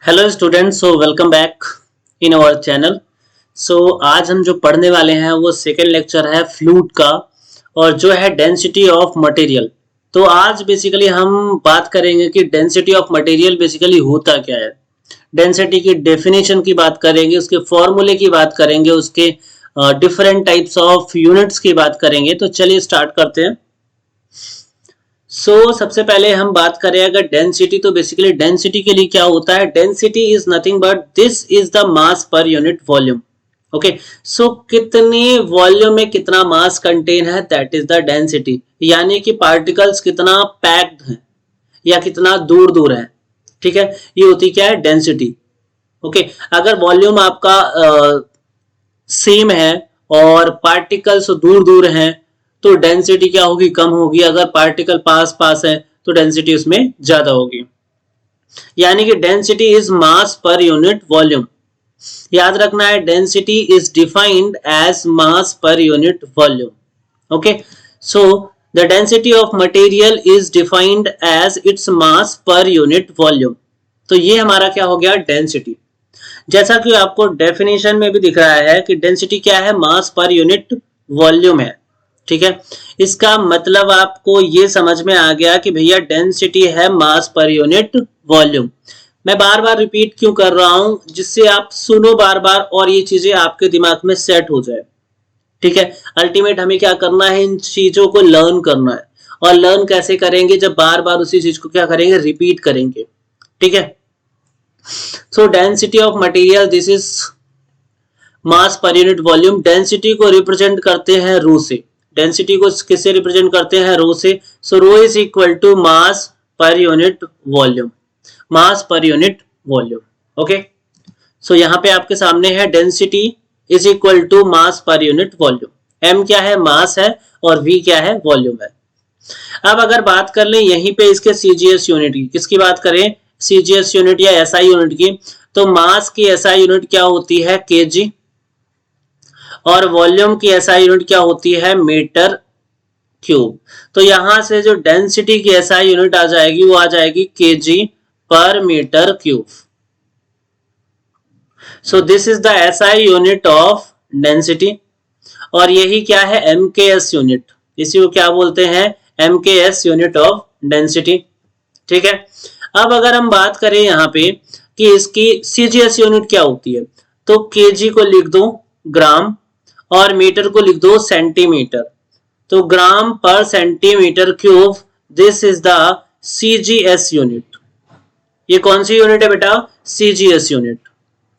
Hello students, so welcome back in our channel. So आज हम जो पढ़ने वाले हैं वो सेकेंड लेक्चर है फ्लूइड का और जो है डेंसिटी ऑफ मटेरियल। तो आज बेसिकली हम बात करेंगे कि डेंसिटी ऑफ मटेरियल बेसिकली होता क्या है। डेंसिटी की डेफिनेशन की बात करेंगे, उसके फॉर्मूले की बात करेंगे, उसके डिफरेंट टाइप्स ऑफ यूनिट्स की बात करेंगे। तो चलिए स्टार्ट करते हैं। सबसे पहले हम बात करें अगर डेंसिटी, तो बेसिकली डेंसिटी के लिए क्या होता है। Density is nothing but this is the mass per unit volume. Okay, so कितने वॉल्यूम में कितना मास कंटेन है, दैट इज द डेंसिटी। यानी कि पार्टिकल्स कितना पैक्ड है या कितना दूर दूर है। ठीक है, ये होती क्या है, डेंसिटी। ओके, अगर वॉल्यूम आपका सेम है और पार्टिकल्स दूर दूर हैं तो डेंसिटी क्या होगी, कम होगी। अगर पार्टिकल पास पास है तो डेंसिटी उसमें ज्यादा होगी। यानी कि density is mass per unit volume. याद रखना है, density is defined as mass per unit volume. Okay, so the density of material is defined as its mass per unit volume. तो ये हमारा क्या हो गया, डेंसिटी। जैसा कि आपको डेफिनेशन में भी दिख रहा है कि डेंसिटी क्या है, मास पर यूनिट वॉल्यूम है। ठीक है, इसका मतलब आपको ये समझ में आ गया कि भैया डेंसिटी है मास पर यूनिट वॉल्यूम। मैं बार बार रिपीट क्यों कर रहा हूं, जिससे आप सुनो बार बार और ये चीजें आपके दिमाग में सेट हो जाए। ठीक है, अल्टीमेट हमें क्या करना है, इन चीजों को लर्न करना है। और लर्न कैसे करेंगे, जब बार बार उसी चीज को क्या करेंगे, रिपीट करेंगे। ठीक है, सो density of material this is mass per unit volume. Density को रिप्रेजेंट करते हैं रो से। डेंसिटी को किससे रिप्रेजेंट करते हैं, रो से। So rho is equal to mass per unit volume. Mass per unit volume. Okay, सो यहां पे आपके सामने है density is equal to mass per unit volume. M क्या है, मास है, और वी क्या है, वॉल्यूम है। अब अगर बात कर लें यहीं पे इसके सीजीएस यूनिट की, किसकी बात करें, सीजीएस यूनिट या एसआई यूनिट की, तो मास की एसआई यूनिट क्या होती है, केजी, और वॉल्यूम की एसआई यूनिट क्या होती है, मीटर क्यूब। तो यहां से जो डेंसिटी की एसआई यूनिट आ जाएगी वो आ जाएगी KG per metre cube. So this is the SI unit of density. और यही क्या है, एमकेएस यूनिट। इसी को क्या बोलते हैं, एमकेएस यूनिट ऑफ डेंसिटी। ठीक है, अब अगर हम बात करें यहाँ पे कि इसकी सीजीएस यूनिट क्या होती है, तो केजी को लिख दो ग्राम और मीटर को लिख दो सेंटीमीटर। तो gram per centimetre cube, this is the CGS unit. ये कौन सी यूनिट है बेटा, CGS unit.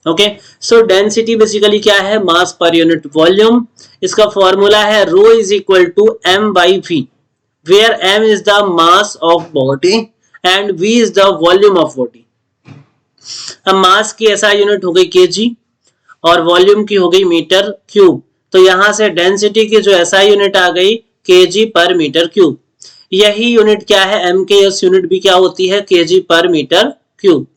Okay, so density basically क्या है, मास पर यूनिट वॉल्यूम। इसका फॉर्मूला है rho is equal to M by V, where M is the mass of body and V is the volume of body. अब mass की ऐसा unit हो गई KG और वॉल्यूम की हो गई मीटर क्यूब। तो यहां से डेंसिटी की जो एसआई यूनिट आ गई, केजी पर मीटर क्यूब। यही यूनिट क्या है, एमकेएस यूनिट भी क्या होती है, केजी पर मीटर क्यूब।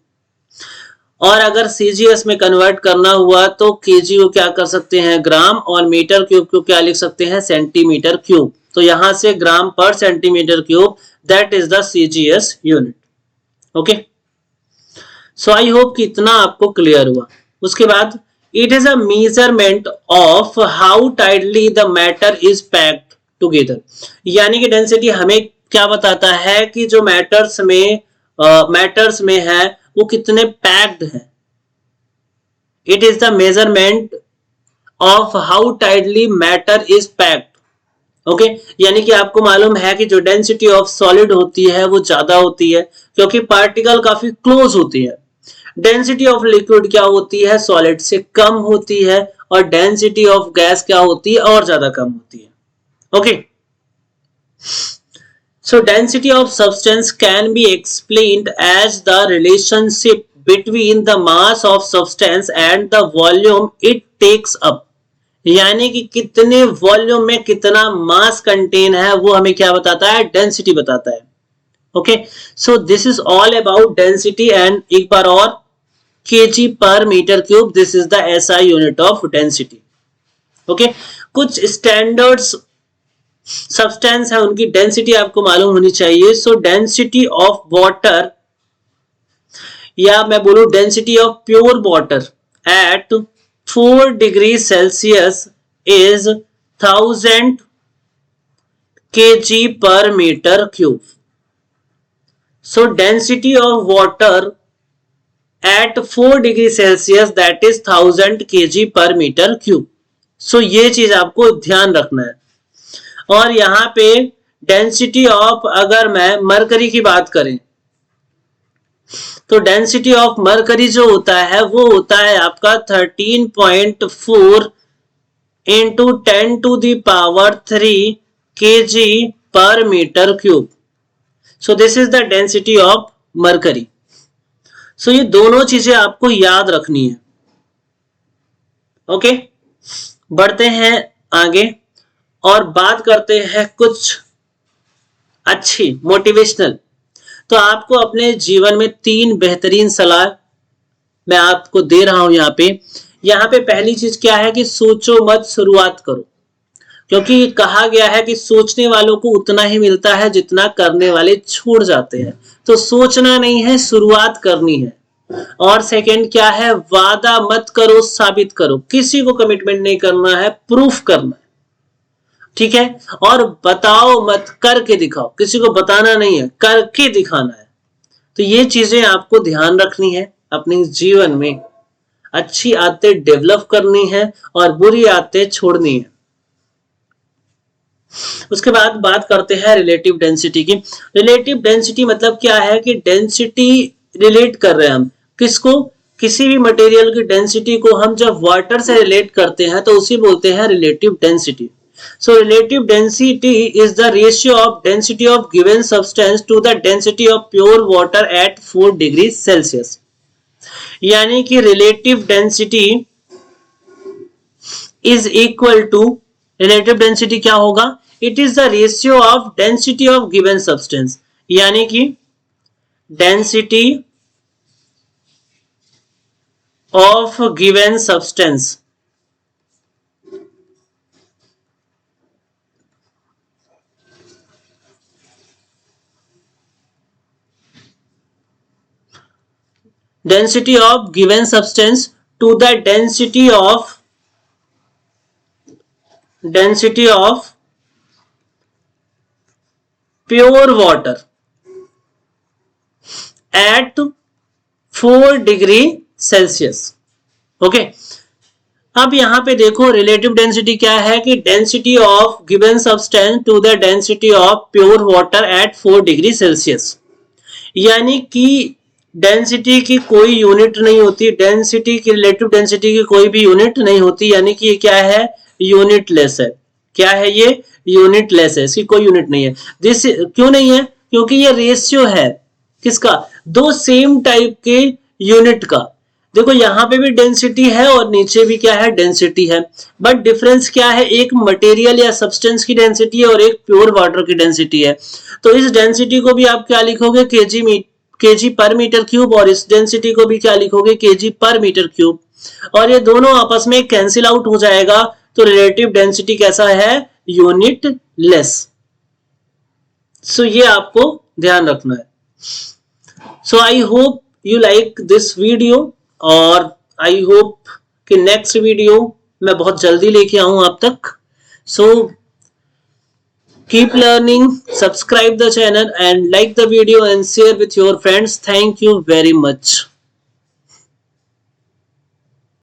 और अगर सीजीएस में कन्वर्ट करना हुआ तो केजी को क्या कर सकते हैं, ग्राम, और मीटर क्यूब को क्या लिख सकते हैं, सेंटीमीटर क्यूब। तो यहां से ग्राम per centimetre cube, that is the CGS unit. Okay, so I hope कि इतना आपको क्लियर हुआ। उसके बाद it is a measurement of how tightly the matter is packed together. यानी कि डेंसिटी हमें क्या बताता है कि जो मैटर्स में है वो कितने पैक्ड है। It is the measurement of how tightly matter is packed. Okay, यानी कि आपको मालूम है कि जो डेंसिटी ऑफ सॉलिड होती है वो ज्यादा होती है क्योंकि पार्टिकल काफी क्लोज होती है। डेंसिटी ऑफ लिक्विड क्या होती है, सॉलिड से कम होती है, और डेंसिटी ऑफ गैस क्या होती है, और ज्यादा कम होती है। Okay, so density of substance can be explained as the relationship between the mass of substance and the volume it takes up। यानी कि कितने वॉल्यूम में कितना मास कंटेन है वो हमें क्या बताता है, डेंसिटी बताता है। Okay, so this is all about density. And एक बार और, KG per metre cube, this is the SI unit of density. Okay, कुछ स्टैंडर्ड्स सब्सटेंस है उनकी डेंसिटी आपको मालूम होनी चाहिए। सो डेंसिटी ऑफ वाटर या मैं बोलूं density of pure water at 4 degree Celsius is 1000 kg per meter cube. So density of water at 4 degree Celsius that is 1000 kg per meter cube. So ये चीज आपको ध्यान रखना है। और यहां पे डेंसिटी ऑफ, अगर मैं मरकरी की बात करें तो डेंसिटी ऑफ मरकरी जो होता है वो होता है आपका 13.4 into 10 to the power 3 kg per meter cube. So this is the density of mercury. So ये दोनों चीजें आपको याद रखनी है। ओके, बढ़ते हैं आगे और बात करते हैं कुछ अच्छी मोटिवेशनल। तो आपको अपने जीवन में 3 बेहतरीन सलाह मैं आपको दे रहा हूं यहाँ पे पहली चीज क्या है कि सोचो मत, शुरुआत करो। क्योंकि कहा गया है कि सोचने वालों को उतना ही मिलता है जितना करने वाले छोड़ जाते हैं। तो सोचना नहीं है, शुरुआत करनी है। और सेकंड क्या है, वादा मत करो, साबित करो। किसी को कमिटमेंट नहीं करना है, प्रूफ करना है, ठीक है। और बताओ मत, करके दिखाओ। किसी को बताना नहीं है, करके दिखाना है। तो ये चीजें आपको ध्यान रखनी है अपने जीवन में। अच्छी आदतें डेवलप करनी है और बुरी आदतें छोड़नी है। उसके बाद बात करते हैं रिलेटिव डेंसिटी की। रिलेटिव डेंसिटी मतलब क्या है कि डेंसिटी रिलेट कर रहे हैं हम किसको, किसी भी मटेरियल की डेंसिटी को हम जब वाटर से रिलेट करते हैं तो उसी बोलते हैं relative density. So relative density is the ratio of density of given substance to the density of pure water at 4 degree Celsius. यानी कि relative density is equal to, relative density क्या होगा, it is the ratio of density of given substance. यानी कि density of given substance density of given substance to the density of pure water at 4 degree Celsius. Okay, अब यहां पे देखो relative density क्या है कि density of given substance to the density of pure water at 4 degree Celsius. यानी कि density की कोई यूनिट नहीं होती, डेंसिटी की, रिलेटिव डेंसिटी की कोई भी यूनिट नहीं होती। यानी कि ये क्या है, यूनिटलेस है। क्या है ये, यूनिटलेस है, इसकी कोई यूनिट नहीं है। दिस क्यों नहीं है, क्योंकि ये रेशियो है किसका, दो सेम टाइप के यूनिट का। देखो यहाँ पे भी डेंसिटी है और नीचे भी क्या है, डेंसिटी है। बट डिफरेंस क्या है, एक मटेरियल या सब्सटेंस की डेंसिटी है और एक प्योर वाटर की डेंसिटी है। तो इस डेंसिटी को भी आप क्या लिखोगे, केजी पर मीटर क्यूब, और इस डेंसिटी को भी क्या लिखोगे, केजी पर मीटर क्यूब। और ये दोनों आपस में कैंसिल आउट हो जाएगा। तो रिलेटिव डेंसिटी कैसा है, यूनिट लेस। सो ये आपको ध्यान रखना है। So I hope you like this video, और आई होप कि नेक्स्ट वीडियो मैं बहुत जल्दी लेके आऊं आप तक। सो keep learning, subscribe the channel and like the video and share with your friends. Thank you very much.